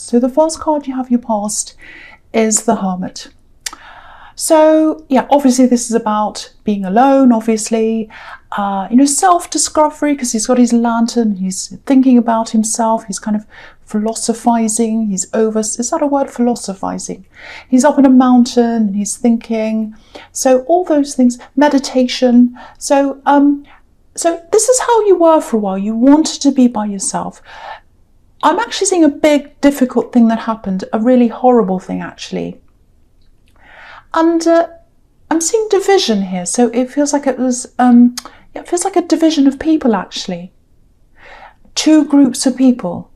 So the first card you have your past is the Hermit. So yeah, obviously this is about being alone, obviously, self-discovery, because he's got his lantern, he's thinking about himself, he's kind of philosophizing, is that a word, philosophizing? He's up in a mountain and he's thinking. So all those things, meditation. So this is how you were for a while. You wanted to be by yourself. I'm actually seeing a big, difficult thing that happened, a really horrible thing, actually. And I'm seeing division here, so it feels like it was, it feels like a division of people, actually. Two groups of people.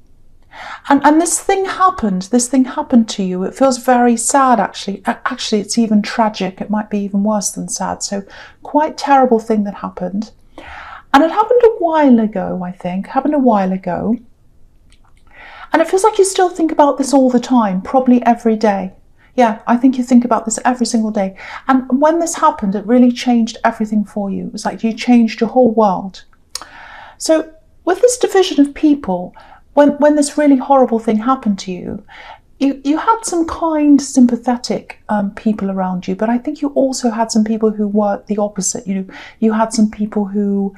And this thing happened to you. It feels very sad, actually. Actually, it's even tragic. It might be even worse than sad. So quite terrible thing that happened. And it happened a while ago, I think. And it feels like you still think about this all the time, probably every day. Yeah, I think you think about this every single day. And when this happened, it really changed everything for you. It was like you changed your whole world. So with this division of people, when this really horrible thing happened to you, you had some kind, sympathetic people around you, but I think you also had some people who were the opposite. You had some people who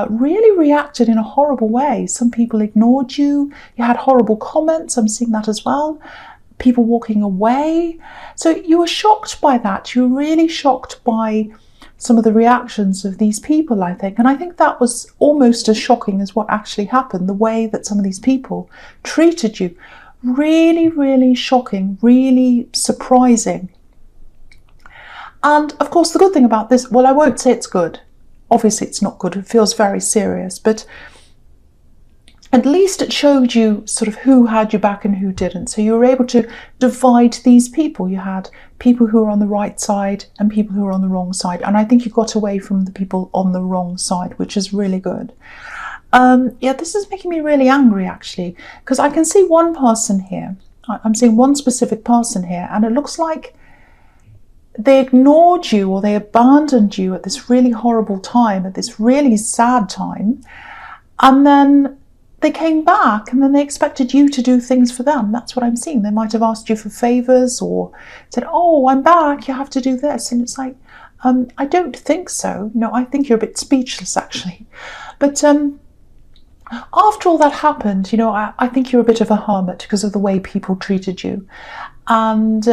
really reacted in a horrible way. Some people ignored you. You had horrible comments. I'm seeing that as well. People walking away. So you were shocked by that. You were really shocked by some of the reactions of these people, I think. And I think that was almost as shocking as what actually happened, the way that some of these people treated you. Really, really shocking, really surprising. And of course, the good thing about this, well, I won't say it's good. Obviously, it's not good. It feels very serious, but at least it showed you sort of who had your back and who didn't. So you were able to divide these people. You had people who were on the right side and people who were on the wrong side. And I think you got away from the people on the wrong side, which is really good. Yeah, this is making me really angry, actually, because I can see one person here. I'm seeing one specific person here, and it looks like they ignored you or they abandoned you at this really horrible time, at this really sad time. And then they came back and then they expected you to do things for them. That's what I'm seeing. They might have asked you for favours or said, oh, I'm back, you have to do this. And it's like, I don't think so. No, I think you're a bit speechless, actually. But after all that happened, I think you're a bit of a hermit because of the way people treated you. And,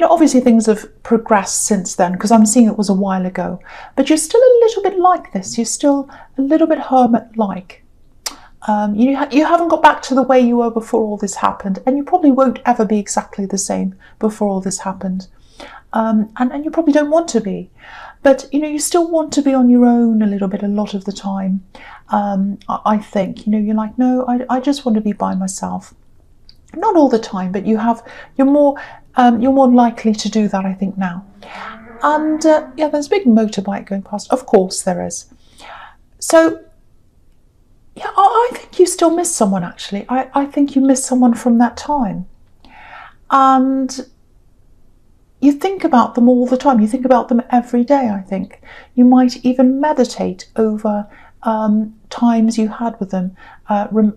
obviously things have progressed since then because I'm seeing it was a while ago. But you're still a little bit like this. You're still a little bit hermit-like. You haven't got back to the way you were before all this happened, and you probably won't ever be exactly the same before all this happened. And you probably don't want to be. But, you still want to be on your own a little bit, a lot of the time. I think, you're like, no, I just want to be by myself. Not all the time, but you're more likely to do that, I think, now. And yeah, there's a big motorbike going past. Of course there is. So, yeah, I think you still miss someone, actually. I think you miss someone from that time. And you think about them all the time. You think about them every day, I think. You might even meditate over times you had with them,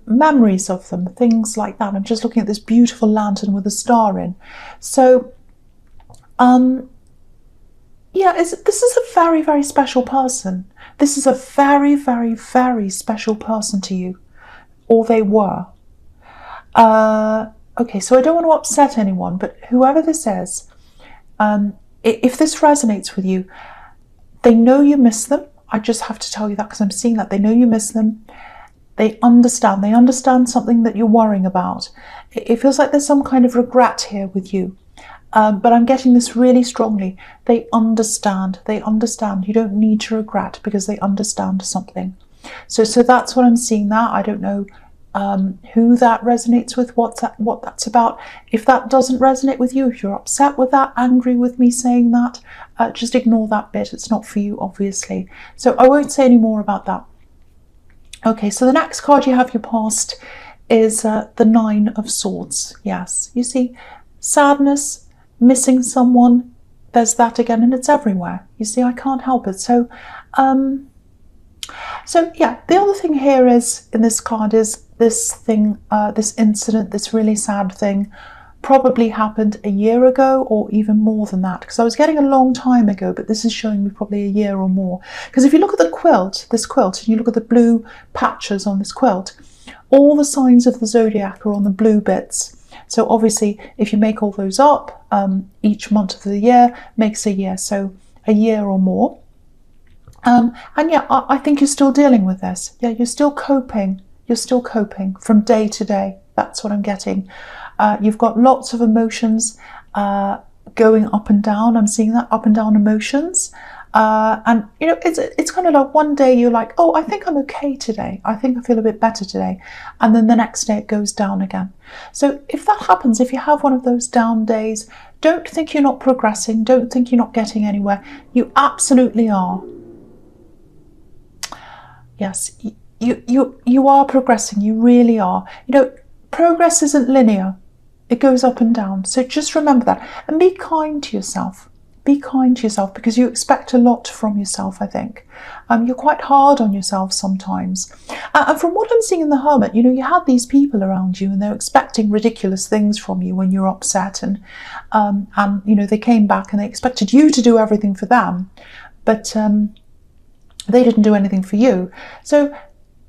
memories of them, things like that. I'm just looking at this beautiful lantern with a star in. So, yeah, this is a very, very special person. This is a very, very, very special person to you, or they were. Okay, so I don't want to upset anyone, but whoever this is, if this resonates with you, they know you miss them. I just have to tell you that because I'm seeing that. They know you miss them. They understand something that you're worrying about. It feels like there's some kind of regret here with you. But I'm getting this really strongly. They understand. You don't need to regret because they understand something. So that's what I'm seeing there. I don't know who that resonates with, what that's about. If that doesn't resonate with you, if you're upset with that, angry with me saying that, just ignore that bit. It's not for you, obviously. So I won't say any more about that. Okay, so the next card you have your past is the Nine of Swords. Yes, you see, sadness, missing someone, there's that again, and it's everywhere. You see, I can't help it. So So yeah, the other thing here is in this card is this thing, this incident, this really sad thing probably happened a year ago or even more than that, because I was getting a long time ago, but this is showing me probably a year or more. Because if you look at the quilt, this quilt, and you look at the blue patches on this quilt, all the signs of the zodiac are on the blue bits. So obviously if you make all those up, each month of the year makes a year, so a year or more. And yeah, I think you're still dealing with this. Yeah, you're still coping. You're still coping from day to day. That's what I'm getting. You've got lots of emotions going up and down. I'm seeing that up and down emotions. And you know, it's kind of like one day you're like, oh, I think I'm okay today. I think I feel a bit better today. And then the next day it goes down again. So if that happens, if you have one of those down days, don't think you're not progressing. Don't think you're not getting anywhere. You absolutely are. Yes, you are progressing. You really are. You know, progress isn't linear. It goes up and down. So just remember that. And be kind to yourself. Be kind to yourself, because you expect a lot from yourself, I think. You're quite hard on yourself sometimes. And from what I'm seeing in the Hermit, you know, you had these people around you and they're expecting ridiculous things from you when you're upset. And you know, they came back and they expected you to do everything for them. But they didn't do anything for you. So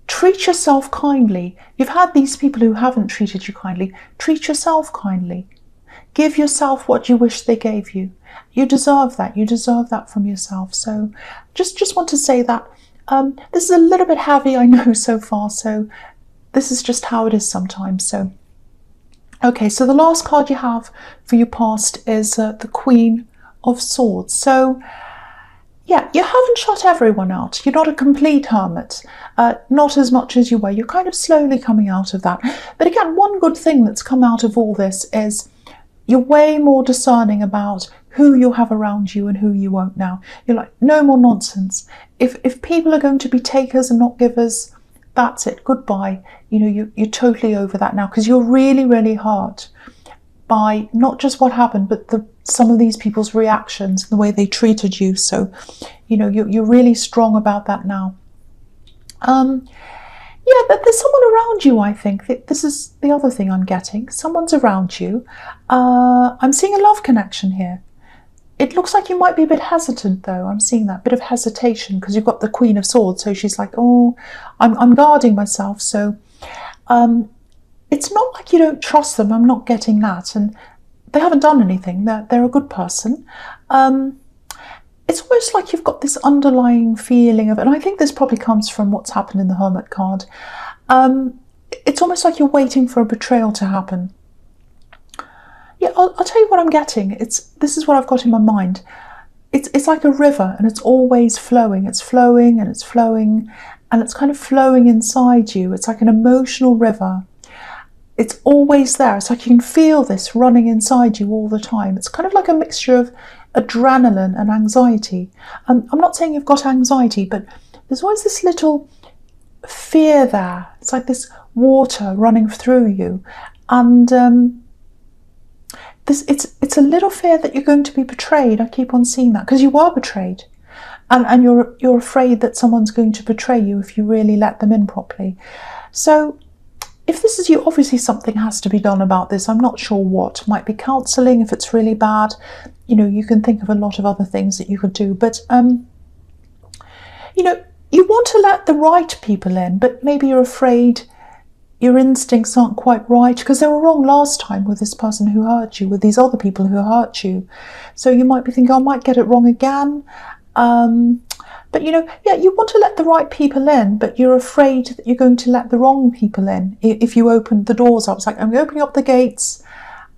treat yourself kindly. You've had these people who haven't treated you kindly. Treat yourself kindly. Give yourself what you wish they gave you. You deserve that. You deserve that from yourself. So just want to say that this is a little bit heavy, I know, so far. So this is just how it is sometimes. So okay, so the last card you have for your past is the Queen of Swords. So yeah, you haven't shut everyone out. You're not a complete hermit, not as much as you were. You're kind of slowly coming out of that. But again, one good thing that's come out of all this is you're way more discerning about who you'll have around you and who you won't now. You're like, no more nonsense. If people are going to be takers and not givers, that's it. Goodbye. You know, you're totally over that now, because you're really, really hurt by not just what happened, but some of these people's reactions and the way they treated you. So, you know, you're really strong about that now. Yeah, but there's someone around you, I think. This is the other thing I'm getting. Someone's around you. I'm seeing a love connection here. It looks like you might be a bit hesitant, though. I'm seeing that bit of hesitation because you've got the Queen of Swords. So she's like, oh, I'm guarding myself. So it's not like you don't trust them. I'm not getting that. And they haven't done anything. They're a good person. It's almost like you've got this underlying feeling of, and I think this probably comes from what's happened in the Hermit card. It's almost like you're waiting for a betrayal to happen. Yeah, I'll tell you what I'm getting. This is what I've got in my mind. It's like a river, and it's always flowing. It's flowing and it's flowing, and it's kind of flowing inside you. It's like an emotional river. It's always there. It's like you can feel this running inside you all the time. It's kind of like a mixture of adrenaline and anxiety. I'm not saying you've got anxiety, but there's always this little fear there. It's like this water running through you, and it's a little fear that you're going to be betrayed. I keep on seeing that because you were betrayed, and you're afraid that someone's going to betray you if you really let them in properly. So if this is you, obviously something has to be done about this. I'm not sure what. Might be counselling if it's really bad. You know, you can think of a lot of other things that you could do. But, you know, you want to let the right people in, but maybe you're afraid your instincts aren't quite right because they were wrong last time with this person who hurt you, with these other people who hurt you. So you might be thinking, I might get it wrong again. But, you know, yeah, you want to let the right people in, but you're afraid that you're going to let the wrong people in if you open the doors up. It's like, I'm opening up the gates.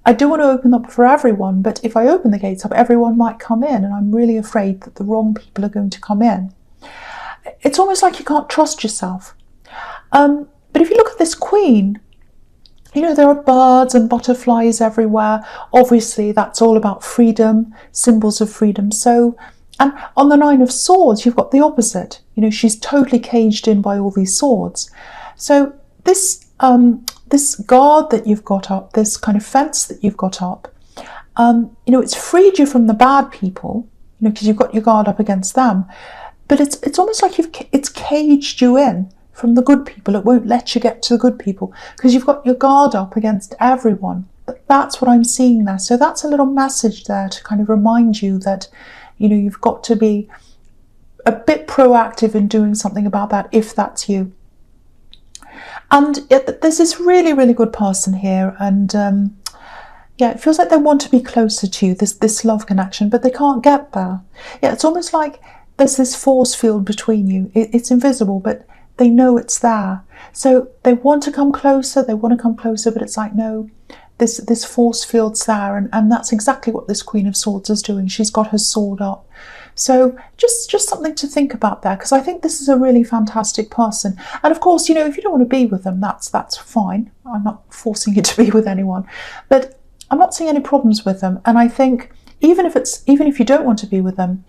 I do want to open up for everyone, but if I open the gates up, everyone might come in, and I'm really afraid that the wrong people are going to come in. It's almost like you can't trust yourself. But if you look at this Queen, you know, there are birds and butterflies everywhere. Obviously, that's all about freedom, symbols of freedom. So, and on the Nine of Swords, you've got the opposite. You know, she's totally caged in by all these swords. So this guard that you've got up, this kind of fence that you've got up, you know, it's freed you from the bad people, you know, because you've got your guard up against them. but it's almost like it's caged you in from the good people. It won't let you get to the good people because you've got your guard up against everyone. That's what I'm seeing there. So that's a little message there to kind of remind you that, you've got to be a bit proactive in doing something about that if that's you. And there's this really, really good person here, and it feels like they want to be closer to you, this love connection, but they can't get there. Yeah, it's almost like there's this force field between you. It's invisible, but they know it's there. So they want to come closer, but it's like, no, this force field's there, and that's exactly what this Queen of Swords is doing. She's got her sword up. So just something to think about there, because I think this is a really fantastic person. And of course, if you don't want to be with them, that's fine. I'm not forcing you to be with anyone, but I'm not seeing any problems with them. And I think even if you don't want to be with them,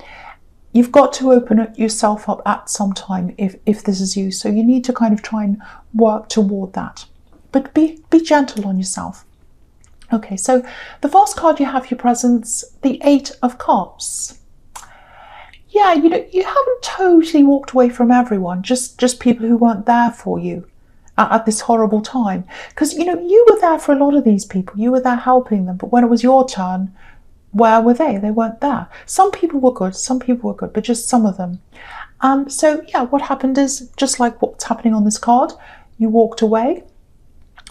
you've got to open yourself up at some time if this is you. So you need to kind of try and work toward that. But be gentle on yourself. Okay, so the first card you have your presence, the 8 of Cups. Yeah, you haven't totally walked away from everyone, just people who weren't there for you at this horrible time. Because, you were there for a lot of these people. You were there helping them. But when it was your turn, where were they? They weren't there. Some people were good, but just some of them. So, yeah, what happened is, just like what's happening on this card, you walked away.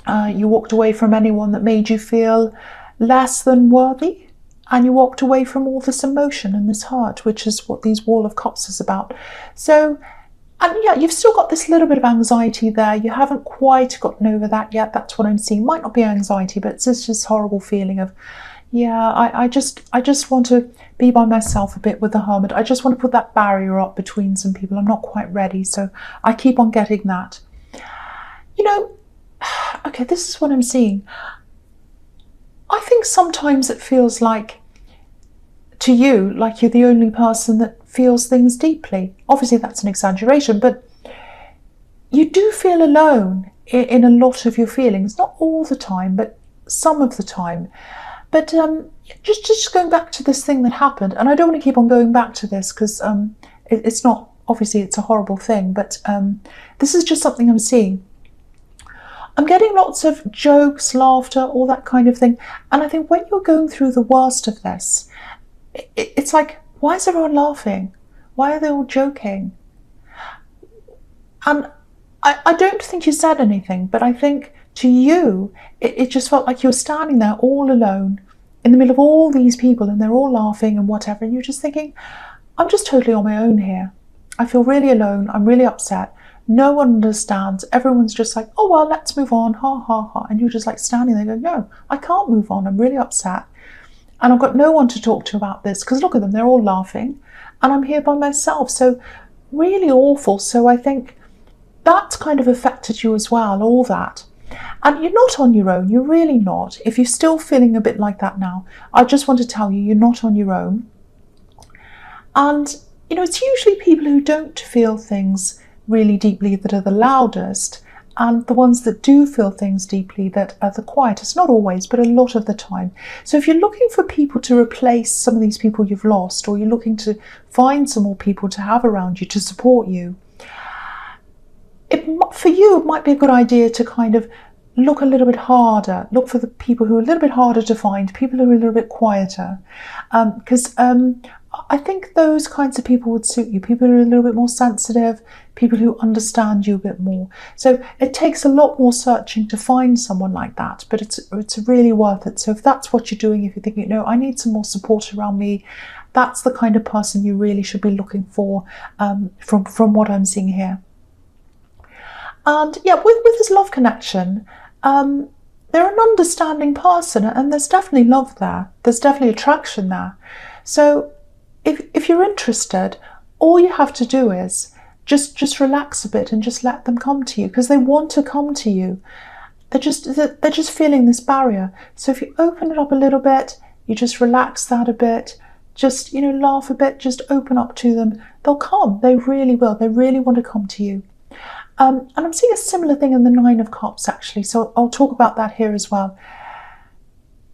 You walked away from anyone that made you feel less than worthy. And you walked away from all this emotion and this hurt, which is what these Wall of Cups is about. So, and yeah, you've still got this little bit of anxiety there. You haven't quite gotten over that yet. That's what I'm seeing. Might not be anxiety, but it's just this horrible feeling of, yeah, I just want to be by myself a bit with the Hermit. I just want to put that barrier up between some people. I'm not quite ready, so I keep on getting that. Okay, this is what I'm seeing. I think sometimes it feels like, to you, like you're the only person that feels things deeply. Obviously, that's an exaggeration, but you do feel alone in a lot of your feelings. Not all the time, but some of the time. But just going back to this thing that happened, and I don't want to keep on going back to this because it's not, obviously it's a horrible thing, but this is just something I'm seeing. I'm getting lots of jokes, laughter, all that kind of thing. And I think when you're going through the worst of this, it's like, why is everyone laughing? Why are they all joking? And I don't think you said anything, but I think to you, it just felt like you were standing there all alone in the middle of all these people and they're all laughing and whatever. And you're just thinking, I'm just totally on my own here. I feel really alone. I'm really upset. No one understands. Everyone's just like, oh, well, let's move on. Ha, ha, ha. And you're just like standing there going, no, I can't move on. I'm really upset. And I've got no one to talk to about this because look at them. They're all laughing and I'm here by myself. So really awful. So I think that's kind of affected you as well, all that. And you're not on your own. You're really not. If you're still feeling a bit like that now, I just want to tell you, you're not on your own. And, it's usually people who don't feel things really deeply that are the loudest, and the ones that do feel things deeply that are the quietest. Not always, but a lot of the time. So if you're looking for people to replace some of these people you've lost, or you're looking to find some more people to have around you to support you, for you it might be a good idea to kind of look a little bit harder, look for the people who are a little bit harder to find, people who are a little bit quieter, because I think those kinds of people would suit you, people who are a little bit more sensitive, people who understand you a bit more. So it takes a lot more searching to find someone like that, but it's really worth it. So if that's what you're doing, if you're thinking, I need some more support around me, that's the kind of person you really should be looking for, from what I'm seeing here. And yeah, with this love connection, they're an understanding person, and there's definitely love there. There's definitely attraction there. So if you're interested, all you have to do is just relax a bit and just let them come to you, because they want to come to you. They're just feeling this barrier. So if you open it up a little bit, you just relax that a bit, just laugh a bit, just open up to them. They'll come. They really will. They really want to come to you. And I'm seeing a similar thing in the 9 of Cups, actually, so I'll talk about that here as well.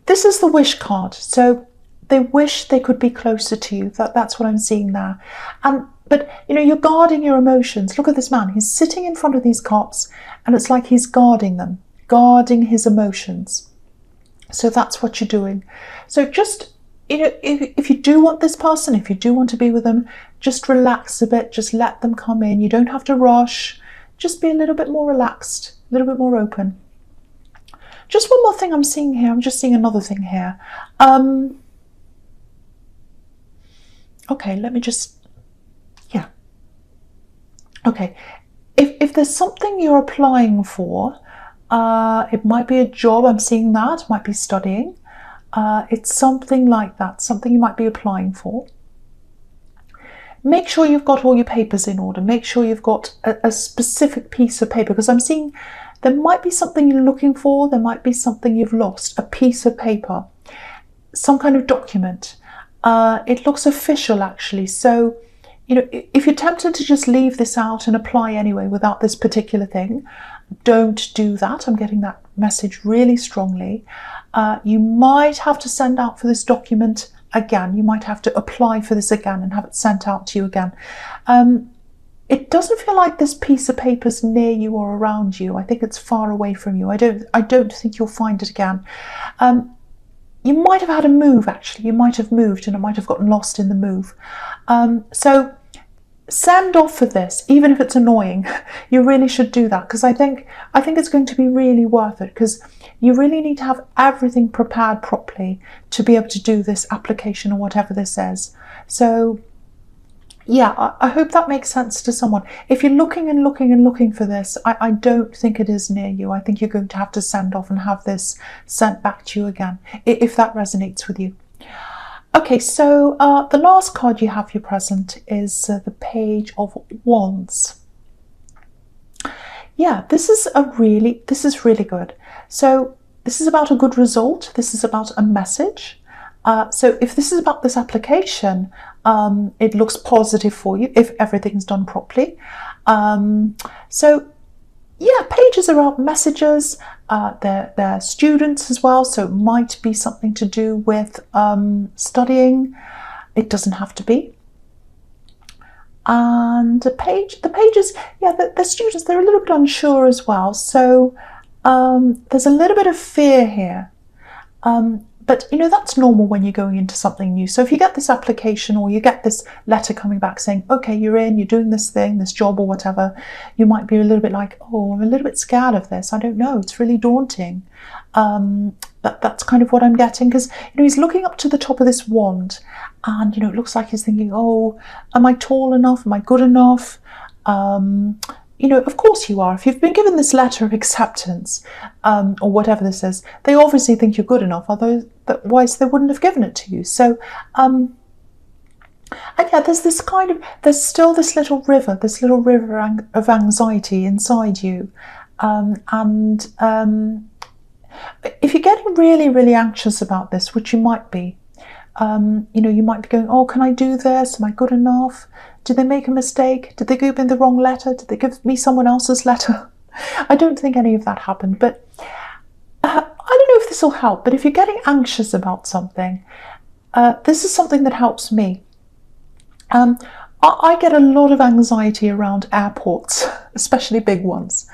This is the wish card, so they wish they could be closer to you. That's what I'm seeing there. And But, you're guarding your emotions. Look at this man. He's sitting in front of these cops, and it's like he's guarding them, guarding his emotions. So that's what you're doing. So just, if you do want this person, if you do want to be with them, just relax a bit. Just let them come in. You don't have to rush. Just be a little bit more relaxed, a little bit more open. Just one more thing I'm seeing here. I'm just seeing another thing here. Okay, let me just, yeah. Okay, if there's something you're applying for, it might be a job, I'm seeing that, it might be studying. It's something like that, something you might be applying for. Make sure you've got all your papers in order. Make sure you've got a specific piece of paper, because I'm seeing there might be something you're looking for, there might be something you've lost, a piece of paper, some kind of document. It looks official, actually. So, if you're tempted to just leave this out and apply anyway without this particular thing, don't do that. I'm getting that message really strongly. You might have to send out for this document again. You might have to apply for this again and have it sent out to you again. It doesn't feel like this piece of paper's near you or around you. I think it's far away from you. I don't think you'll find it again. You might have had a move, actually. You might have moved and it might have gotten lost in the move. So send off for this, even if it's annoying. You really should do that, because I think it's going to be really worth it, because you really need to have everything prepared properly to be able to do this application or whatever this is. So yeah, I hope that makes sense to someone. If you're looking and looking and looking for this, I don't think it is near you. I think you're going to have to send off and have this sent back to you again, if that resonates with you. Okay, so the last card you have here present is the Page of Wands. Yeah, this is really good. So this is about a good result. This is about a message. So if this is about this application, it looks positive for you if everything's done properly. So yeah, pages are about messages. They're students as well, so it might be something to do with studying. It doesn't have to be. And the pages, yeah, the students, they're a little bit unsure as well. So there's a little bit of fear here. But that's normal when you're going into something new. So if you get this application or you get this letter coming back saying, okay, you're in, you're doing this thing, this job or whatever, you might be a little bit like, oh, I'm a little bit scared of this. I don't know. It's really daunting. That's kind of what I'm getting, because he's looking up to the top of this wand, and it looks like he's thinking, oh, am I tall enough? Am I good enough? Of course you are. If you've been given this letter of acceptance, or whatever this is, they obviously think you're good enough, otherwise they wouldn't have given it to you. So, and yeah, there's still this little river of anxiety inside you. If you're getting really, really anxious about this, which you might be, you might be going, oh, can I do this? Am I good enough? Did they make a mistake? Did they give me the wrong letter? Did they give me someone else's letter? I don't think any of that happened, but I don't know if this will help, but if you're getting anxious about something, this is something that helps me. I get a lot of anxiety around airports, especially big ones.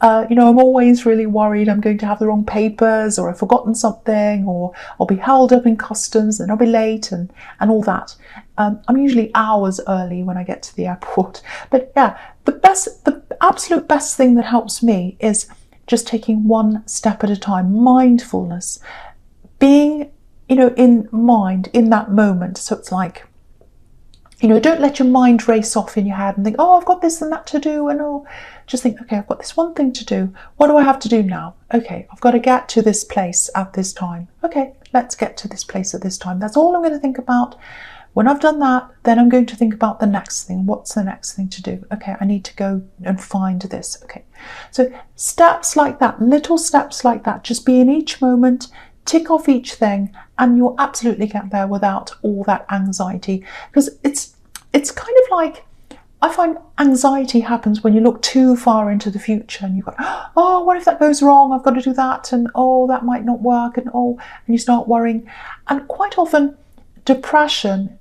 I'm always really worried I'm going to have the wrong papers, or I've forgotten something, or I'll be held up in customs and I'll be late and all that. I'm usually hours early when I get to the airport. But yeah, the absolute best thing that helps me is just taking one step at a time, mindfulness, being, in mind in that moment. So it's like, don't let your mind race off in your head and think, oh, I've got this and that to do, and oh, just think, okay, I've got this one thing to do. What do I have to do now? Okay, I've got to get to this place at this time. Okay, let's get to this place at this time. That's all I'm going to think about. When I've done that, then I'm going to think about the next thing. What's the next thing to do? Okay, I need to go and find this. Okay, so steps like that, little steps like that, just be in each moment, tick off each thing, and you'll absolutely get there without all that anxiety. Because it's kind of like, I find anxiety happens when you look too far into the future and you've got, oh, what if that goes wrong? I've got to do that, and oh, that might not work, and you start worrying. And quite often, depression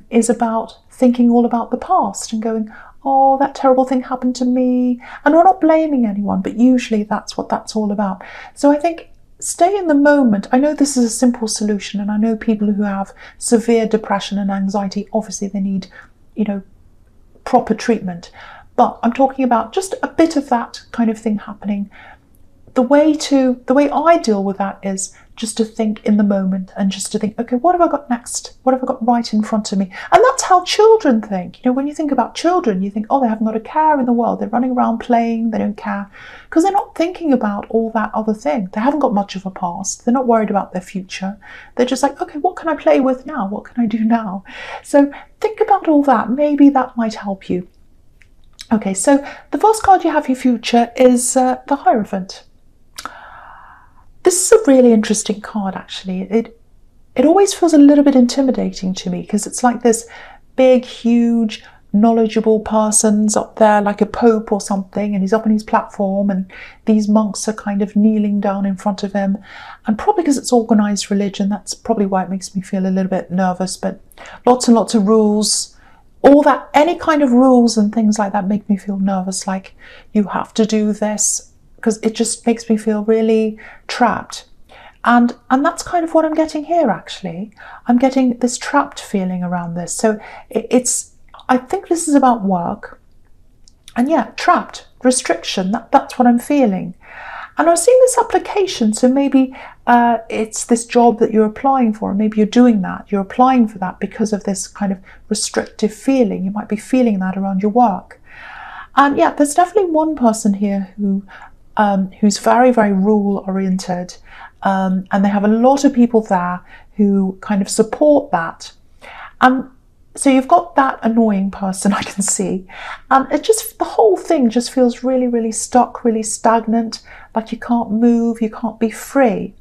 is about thinking all about the past and going, oh, that terrible thing happened to me. And we're not blaming anyone, but usually that's what that's all about. So I think stay in the moment. I know this is a simple solution, and I know people who have severe depression and anxiety, obviously they need, proper treatment. But I'm talking about just a bit of that kind of thing happening. The way I deal with that is just to think in the moment and just to think, okay, what have I got next? What have I got right in front of me? And that's how children think. When you think about children, you think, oh, they haven't got a care in the world. They're running around playing. They don't care. Because they're not thinking about all that other thing. They haven't got much of a past. They're not worried about their future. They're just like, okay, what can I play with now? What can I do now? So think about all that. Maybe that might help you. Okay, so the first card you have for your future is the Hierophant. This is a really interesting card, actually. It always feels a little bit intimidating to me because it's like this big, huge, knowledgeable person's up there like a pope or something, and he's up on his platform and these monks are kind of kneeling down in front of him. And probably because it's organised religion, that's probably why it makes me feel a little bit nervous, but lots and lots of rules. All that, any kind of rules and things like that make me feel nervous, like you have to do this, because it just makes me feel really trapped. And that's kind of what I'm getting here, actually. I'm getting this trapped feeling around this. So I think this is about work. And yeah, trapped, restriction, that's what I'm feeling. And I'm seeing this application, so maybe it's this job that you're applying for, and maybe you're doing that. You're applying for that because of this kind of restrictive feeling. You might be feeling that around your work. And yeah, there's definitely one person here who's very, very rule-oriented, and they have a lot of people there who kind of support that. So you've got that annoying person, I can see, and the whole thing just feels really, really stuck, really stagnant, like you can't move, you can't be free.